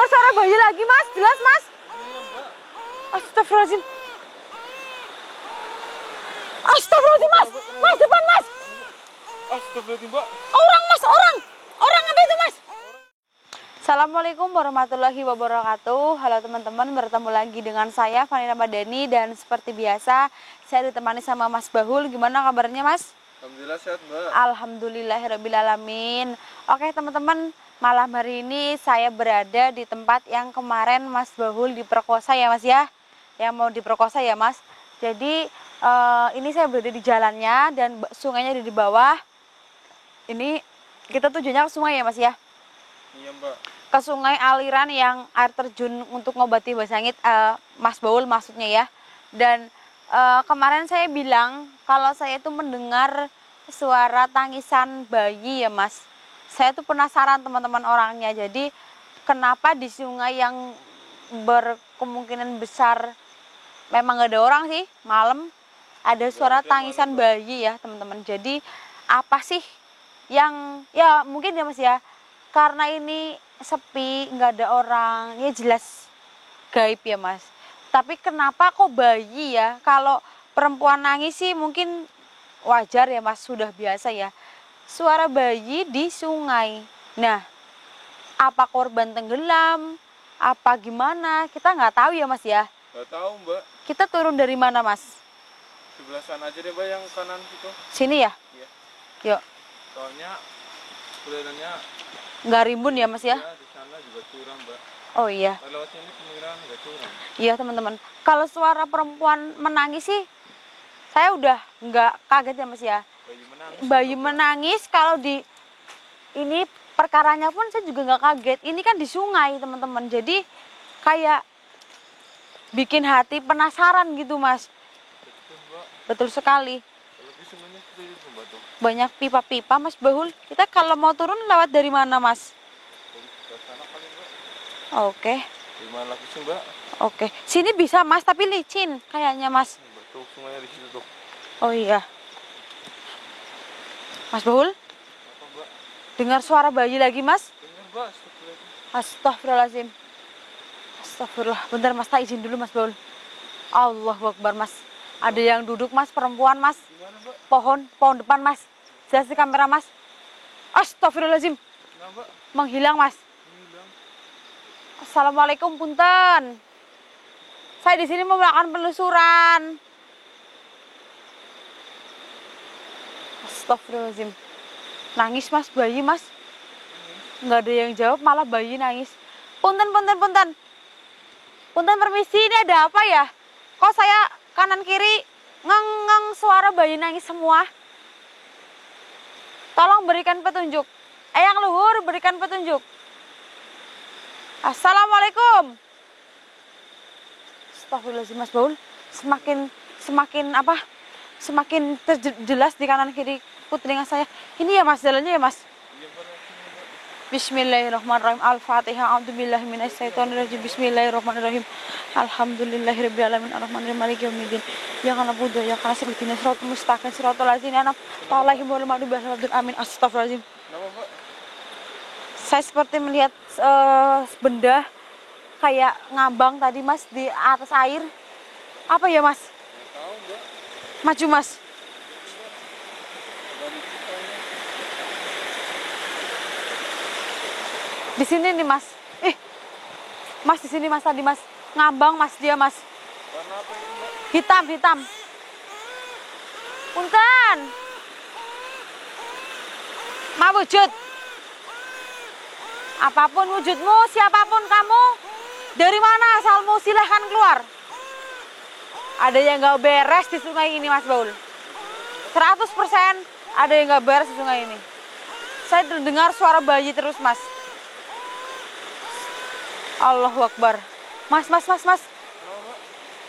dengar suara bayi lagi, Mas. Jelas, Mas. Astagfirullahaladzim. Astagfirullahaladzim, Mas. Mas, depan, Mas. Astagfirullahaladzim, Mbak. Orang, Mas, orang. Orang apa itu, Mas? Assalamualaikum warahmatullahi wabarakatuh. Halo teman-teman, bertemu lagi dengan saya Fani Ramadhani. Dan seperti biasa, saya ditemani sama Mas Bahul. Gimana kabarnya, Mas? Alhamdulillah sehat, Mbak. Alhamdulillahirrabbilalamin. Oke teman-teman, malam hari ini saya berada di tempat yang kemarin Mas Bahul diperkosa ya, Mas ya. Yang mau diperkosa ya, Mas. Jadi ini saya berada di jalannya dan sungainya ada di bawah. Ini kita tujuannya ke sungai ya, Mas ya. Iya, Mbak. Ke sungai aliran yang air terjun untuk ngobati basangit, Mas Baul maksudnya ya. Dan kemarin saya bilang kalau saya itu mendengar suara tangisan bayi ya, Mas. Saya tuh penasaran teman-teman orangnya. Jadi kenapa di sungai yang berkemungkinan besar memang gak ada orang sih, malam ada suara tangisan bayi ya teman-teman. Jadi apa sih yang ya mungkin ya, Mas ya, karena ini sepi, nggak ada orang, ya jelas gaib ya, Mas. Tapi kenapa kok bayi ya? Kalau perempuan nangis sih mungkin wajar ya, Mas, sudah biasa ya. Suara bayi di sungai. Nah, apa korban tenggelam? Apa gimana? Kita nggak tahu ya, Mas ya. Nggak tahu, Mbak. Kita turun dari mana, Mas? Sebelah sana aja deh, Mbak, yang kanan situ. Sini ya? Iya. Yuk. Soalnya kelihatannya Nggak rimbun ya, Mas ya? di sana juga curam, Mbak. Oh iya. Kalau lewat sini kemungkinan nggak curam. Iya teman-teman, kalau suara perempuan menangis sih saya udah nggak kaget ya, Mas ya. Bayi menangis kalau di ini perkaranya pun saya juga nggak kaget. Ini kan di sungai teman-teman, jadi kayak bikin hati penasaran gitu, Mas. Betul, Mbak. Betul sekali. Kalau di sungainya seperti itu, Mbak, tuh. Banyak pipa-pipa, Mas Bahul. Kita kalau mau turun lewat dari mana, Mas? Dari sana kali, Mbak. Oke. Di mana lagi sih, Mbak? Oke. Sini bisa, Mas, tapi licin kayaknya, Mas. Betul, sungainya di situ tuh. Oh iya. Mas Bahul? Apa, Mbak? Dengar suara bayi lagi, Mas? Dengar, Mbak. Astagfirullahaladzim. Astagfirullahaladzim. Astagfirullah. Bentar, Mas, tak izin dulu, Mas Baul. Allahu Akbar, Mas. Ada yang duduk, Mas, perempuan, Mas. Gimana, Mbak? Pohon depan, Mas. Jelas di kamera, Mas. Astagfirullahaladzim. Nah, Mbak. Menghilang, Mas. Hilang. Assalamualaikum, punten. Saya di sini mau melakukan penelusuran. Astagfirullahaladzim. Nangis, Mas, bayi, Mas. Nggak ada yang jawab, malah bayi nangis. Punten. Punten, permisi, ini ada apa ya? Kok saya kanan kiri ngeng suara bayi nangis semua? Tolong berikan petunjuk. Yang luhur berikan petunjuk. Assalamualaikum. Astagfirullahaladzim, Mas Baul. Semakin apa? Semakin terjelas di kanan kiri telinga saya. Ini ya, Mas, jalannya ya, Mas. Iya, Mbak. Bismillahirrahmanirrahim. Al-Fatihah. A'udzubillahi minasyaitonirrajim. Bismillahirrahmanirrahim. Alhamdulillahirabbil alamin arrahmanirrahim maliki yaumiddin. Ya kana buddha ya kana sabiqina siratal mustaqim siratal ladzina an'amta 'alaihim ghairil maghdubi 'alaihim amin. Astagfirullahaladzim. Kenapa, Mbak? Saya seperti melihat benda kayak ngambang tadi, Mas, di atas air. Apa ya, Mas? Nggak tahu, Mbak. Maju, Mas. Di sini nih, Mas. Mas, di sini, Mas, tadi, Mas. Ngambang, Mas, dia, Mas. Warna apa ini, Mbak? Hitam. Punten. Ma wujud. Apapun wujudmu, siapapun kamu, dari mana asalmu, silahkan keluar. Ada yang nggak beres di sungai ini, Mas Baul. 100% ada yang nggak beres di sungai ini. Saya dengar suara bayi terus, Mas. Allahu Akbar. Mas.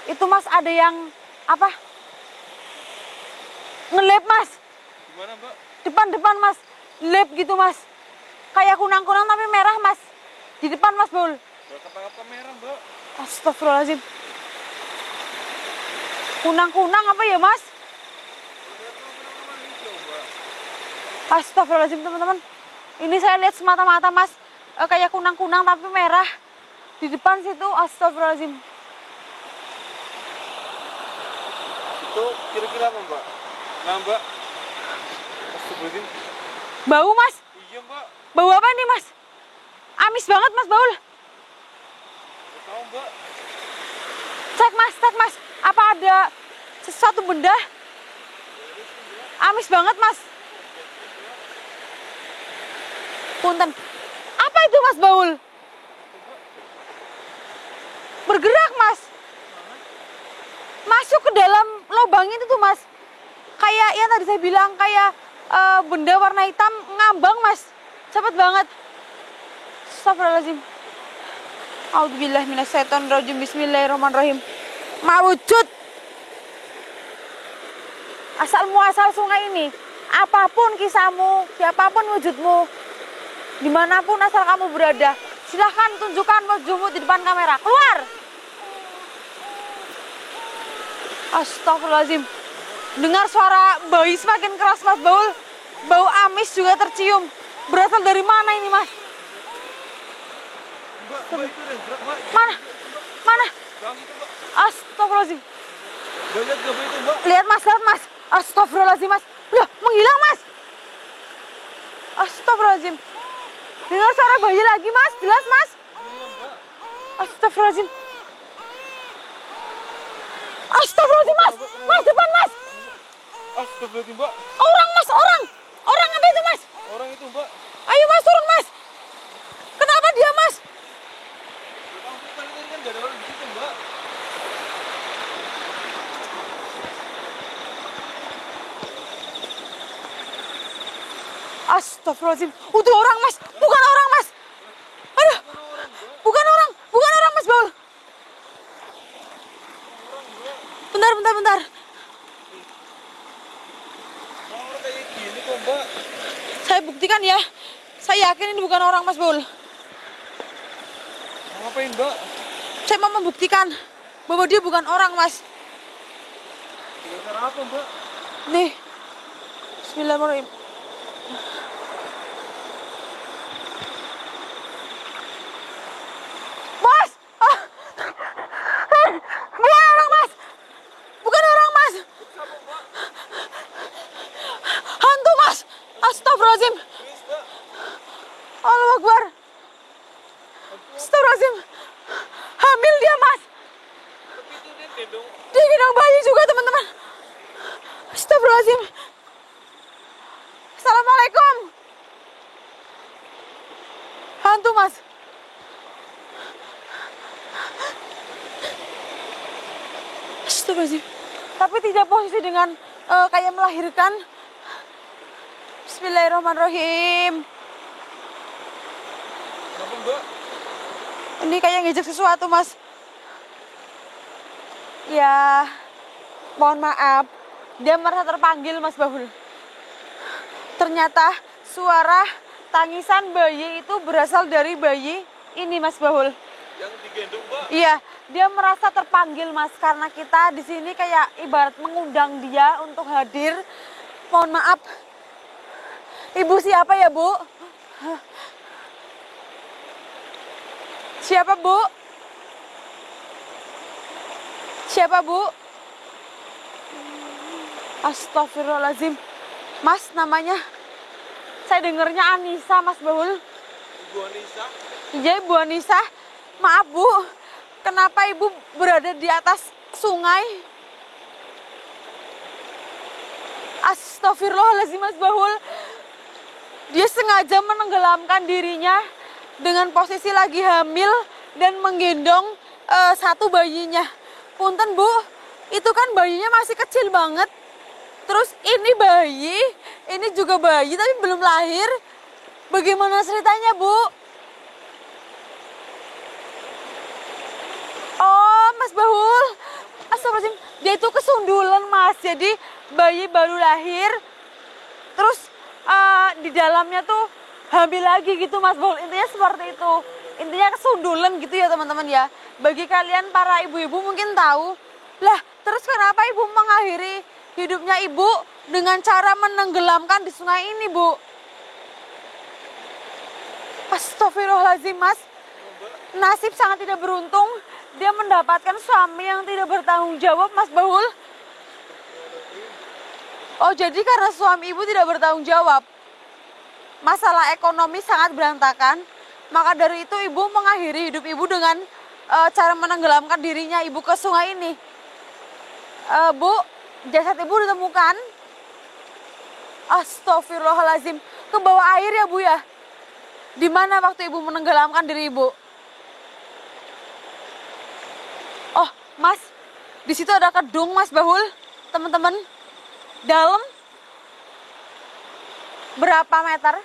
Itu, Mas, ada yang apa? Ngelep, Mas. Gimana, Mbak? Depan, Mas. Lep gitu, Mas. Kayak kunang-kunang tapi merah, Mas. Di depan, Mas Baul. Nggak kata-kata merah, Mbak. Astagfirullahaladzim. Kunang-kunang apa ya, Mas? Astagfirullahaladzim, teman-teman. Ini saya lihat semata-mata, Mas. Kayak kunang-kunang tapi merah. Di depan situ, astagfirullahaladzim. Itu kira-kira apa Mbak? Nah Mbak, astagfirullahaladzim. Bau Mas, Iya Mbak, bau apa ini Mas? Amis banget Mas Baul. nggak tahu Mbak. Cek Mas, apa ada sesuatu benda? Amis banget Mas. Punten. Apa itu Mas Baul? Bergerak Mas. Masuk ke dalam lubang itu tuh Mas. Kayak yang tadi saya bilang, kayak benda warna hitam ngambang Mas. Cepet banget. Astagfirullahaladzim. A'udzubillahi minasyaitonirrajim. Bismillahirrahmanirrahim. Mawujud. Asal muasal sungai ini, apapun kisahmu, siapapun wujudmu, dimanapun asal kamu berada, silahkan tunjukkan wujudmu di depan kamera. Keluar. Astagfirullahaladzim. Dengar suara bayi semakin keras Mas Baul. Bau amis juga tercium. Berasal dari mana ini Mas? Mbak itu ada yang gerak Mbak. Mana? Mana? Gang itu Mbak. Astagfirullahaladzim. Mbak lihat gak itu Mbak? Lihat Mas. Astagfirullahaladzim Mas. Loh, menghilang Mas. Astagfirullahaladzim. Dengar suara bayi lagi Mas. Jelas Mas. Iya Mbak. Astagfirullahaladzim. Astagfirullahaladzim Mas. Mas depan Mas. Astagfirullahaladzim Mbak. Orang Mas, orang. Orang apa itu Mas? Orang itu Mbak. Ayo Mas turun Mas. Kenapa dia Mas? Nggak tahu bukan ini kan gak ada orang di situ Mbak. Astagfirullahaladzim. Itu orang Mas. Bukan orang Mas. Aduh. Bukan orang Mas Baul. Bentar. Orang kayak gini kok Mbak. Saya buktikan ya. Saya yakin ini bukan orang Mas Baul. Ngapain Mbak? Saya mau membuktikan bahwa dia bukan orang Mas. Gara apa Mbak? Nih. Bismillahirrahmanirrahim. Mas! Ah! Bukan orang Mas! Bukan orang Mas! Hantu Mas! Astagfirullahaladzim! Please Mbak. Allahu Akbar! Astagfirullahaladzim! Hamil dia Mas! Tapi itu dia gendong. Dia gendong bayi juga teman-teman. Astagfirullahaladzim. Assalamualaikum. Hantu Mas. Astagfirullahaladzim. Tapi tidak posisi dengan kayak melahirkan. Bismillahirrahmanirrahim. Kenapa Mbak? Ini kayak ngejek sesuatu Mas. Ya, mohon maaf. Dia merasa terpanggil Mas Baul. Ternyata suara tangisan bayi itu berasal dari bayi ini Mas Baul. Yang digendong Mbak. Iya, dia merasa terpanggil Mas karena kita di sini kayak ibarat mengundang dia untuk hadir. Mohon maaf. Ibu siapa ya, Bu? Siapa, Bu? Siapa, Bu? Astagfirullahaladzim. Mas namanya, saya dengarnya Anissa Mas Baul. Ibu Anissa. Iya Ibu Anissa. Maaf Bu, kenapa Ibu berada di atas sungai? Astagfirullahaladzim Mas Baul. Dia sengaja menenggelamkan dirinya dengan posisi lagi hamil dan menggendong satu bayinya. Punten Bu, itu kan bayinya masih kecil banget. Terus ini bayi, ini juga bayi tapi belum lahir. Bagaimana ceritanya Bu? Oh Mas Baul, astagfirullahaladzim, dia itu kesundulan Mas. Jadi bayi baru lahir, terus di dalamnya tuh hamil lagi gitu Mas Baul. Intinya seperti itu. Intinya kesundulan gitu ya teman-teman ya. Bagi kalian para ibu-ibu mungkin tahu. Lah terus kenapa ibu mengakhiri hidupnya ibu dengan cara menenggelamkan di sungai ini Bu? Astagfirullahaladzim Mas. nasib sangat tidak beruntung. Dia mendapatkan suami yang tidak bertanggung jawab, Mas Baul. Oh, jadi karena suami ibu tidak bertanggung jawab, masalah ekonomi sangat berantakan. Maka dari itu ibu mengakhiri hidup ibu dengan cara menenggelamkan dirinya ibu ke sungai ini. Bu, jasad ibu ditemukan. Astagfirullahaladzim. Ke bawah air ya Bu ya? Di mana waktu ibu menenggelamkan diri ibu? Oh, Mas, di situ ada kedung, Mas Bahul, teman-teman. Dalam berapa meter?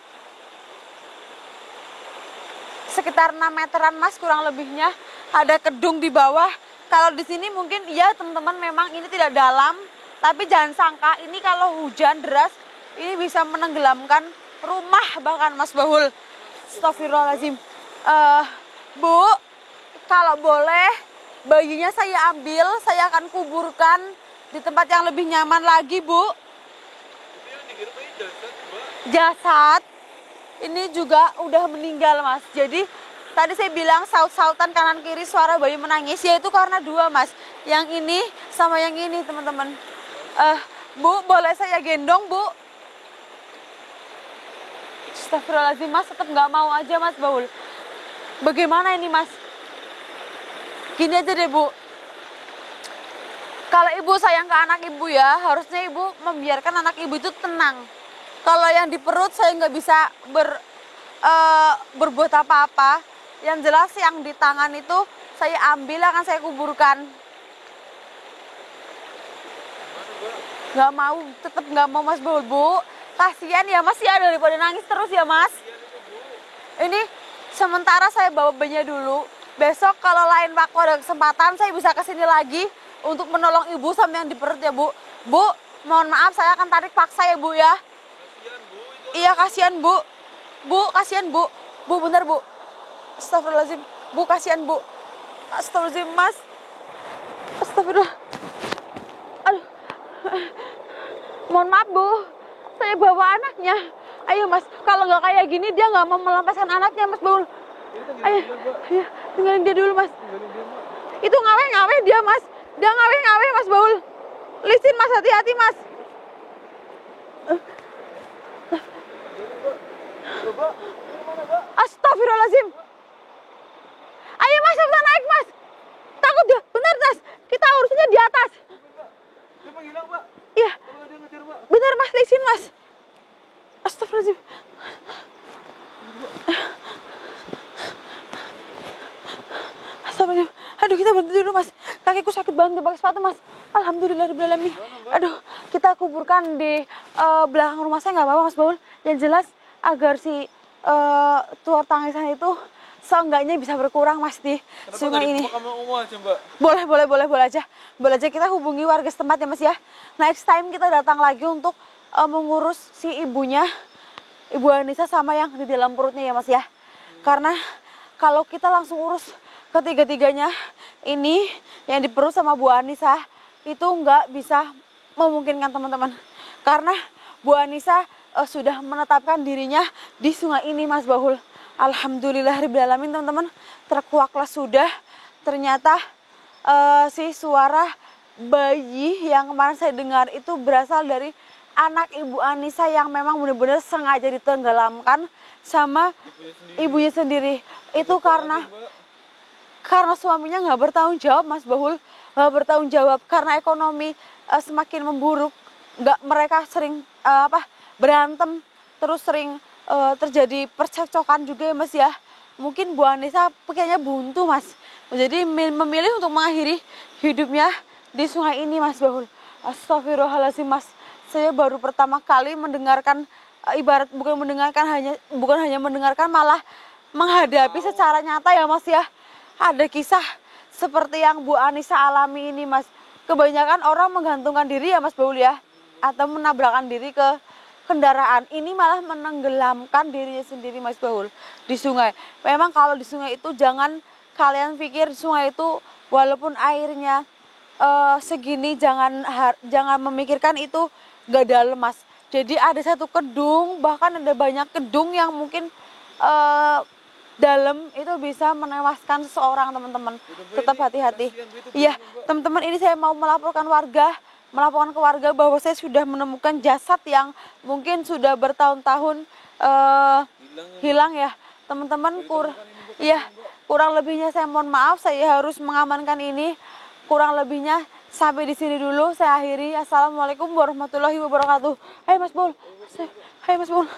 Sekitar 6 meteran, Mas, kurang lebihnya. Ada kedung di bawah. Kalau di sini mungkin iya teman-teman, memang ini tidak dalam, tapi jangan sangka ini kalau hujan deras ini bisa menenggelamkan rumah bahkan, Mas Bahul. Astagfirullahaladzim. Bu, kalau boleh bayinya saya ambil, saya akan kuburkan di tempat yang lebih nyaman lagi, Bu. Jasad ini juga udah meninggal, Mas. Jadi tadi saya bilang saut-sautan kanan kiri suara bayi menangis, yaitu karena dua, Mas. Yang ini sama yang ini, teman-teman. Bu, boleh saya gendong, Bu? Astagfirullahaladzim, Mas, tetap nggak mau aja, Mas Baul. Bagaimana ini, Mas? Gini aja deh, Bu. Kalau ibu sayang ke anak ibu ya, harusnya ibu membiarkan anak ibu itu tenang. Kalau yang di perut saya nggak bisa berbuat apa-apa. Yang jelas yang di tangan itu saya ambil, akan saya kuburkan. Nggak mau, tetap nggak mau, Mas Baul, Bu. Kasihan ya, Mas, ya, daripada nangis terus ya, Mas. Ini sementara saya bawa bayinya dulu. Besok kalau lain waktu ada kesempatan saya bisa kesini lagi untuk menolong ibu sama yang di perut ya, Bu. Bu, mohon maaf saya akan tarik paksa ya, Bu ya. Kasihan, Bu. Iya, kasihan, Bu. Bu, kasihan, Bu. Bu, bentar, Bu. Astagfirullahaladzim. Bu, kasihan, Bu. Astagfirullahaladzim, Mas. Astagfirullah. Aduh. Mohon maaf, Bu. Saya bawa anaknya. Ayo, Mas. Kalau nggak kayak gini dia nggak mau melepaskan anaknya, Mas Baul. Ayo, ayo, tinggalin dia dulu, Mas. Itu ngawe-ngawe dia, Mas. Dia ngawe-ngawe, Mas Baul. Lisin, Mas, hati-hati, Mas. Astagfirullahaladzim. Ayo, Mas, bisa naik, Mas. Takut dia. Bentar, Mas. Kita urusnya di atas. Dia menghilang, Pak. Iya. Kalau dia ngejar, Pak. Bentar, Mas, lisin, Mas. Astagfirullahaladzim. Astagfirullahaladzim. Aduh, kita berhenti dulu, Mas. Kakiku sakit banget pakai sepatu, Mas. Alhamdulillahirobbilalamin. Aduh, kita kuburkan di belakang rumah saya, nggak apa-apa, Mas Baul. Yang jelas agar si tuar tangisan itu seenggaknya bisa berkurang, Mas, di sungai ini. Kenapa nggak di pemakaman umum aja, Mbak? Boleh aja. Boleh aja, kita hubungi warga setempat ya, Mas ya. Next time kita datang lagi untuk mengurus si ibunya, Ibu Anissa sama yang di dalam perutnya ya, Mas ya. Karena kalau kita langsung urus ketiga-tiganya ini yang di perut sama Bu Anissa itu nggak bisa memungkinkan, teman-teman. Karena Bu Anissa sudah menetapkan dirinya di sungai ini, Mas Bahul. Alhamdulillahirobbilalamin, teman-teman. Terkuaklah sudah. Ternyata si suara bayi yang kemarin saya dengar itu berasal dari anak Ibu Anissa yang memang benar-benar sengaja ditenggelamkan sama ibunya sendiri. Itu karena suaminya nggak bertanggung jawab, Mas Bahul. Nggak bertanggung jawab karena ekonomi semakin memburuk. Mereka sering berantem, terus sering terjadi percekcokan juga ya, Mas ya. Mungkin Bu Anissa kayaknya buntu, Mas. Jadi memilih untuk mengakhiri hidupnya di sungai ini, Mas Bahul. Astagfirullahaladzim, Mas. Saya baru pertama kali mendengarkan, bukan hanya mendengarkan, malah menghadapi secara nyata ya, Mas ya. Ada kisah seperti yang Bu Anissa alami ini, Mas. Kebanyakan orang menggantungkan diri ya, Mas Baul ya, atau menabrakkan diri ke kendaraan. Ini malah menenggelamkan dirinya sendiri, Mas Baul, di sungai. Memang kalau di sungai itu jangan kalian pikir sungai itu walaupun airnya segini, jangan memikirkan itu gak dalam, Mas. Jadi ada satu kedung, bahkan ada banyak kedung yang mungkin dalam itu bisa menewaskan seseorang, teman-teman. Tetap hati-hati. Iya, teman-teman, ini saya mau melaporkan ke warga bahwa saya sudah menemukan jasad yang mungkin sudah bertahun-tahun hilang ya, teman-teman. Iya, kurang lebihnya saya mohon maaf, saya harus mengamankan ini. Kurang lebihnya sampai di sini dulu saya akhiri. Assalamualaikum warahmatullahi wabarakatuh. Hai Mas Bul. Hai Mas Bul.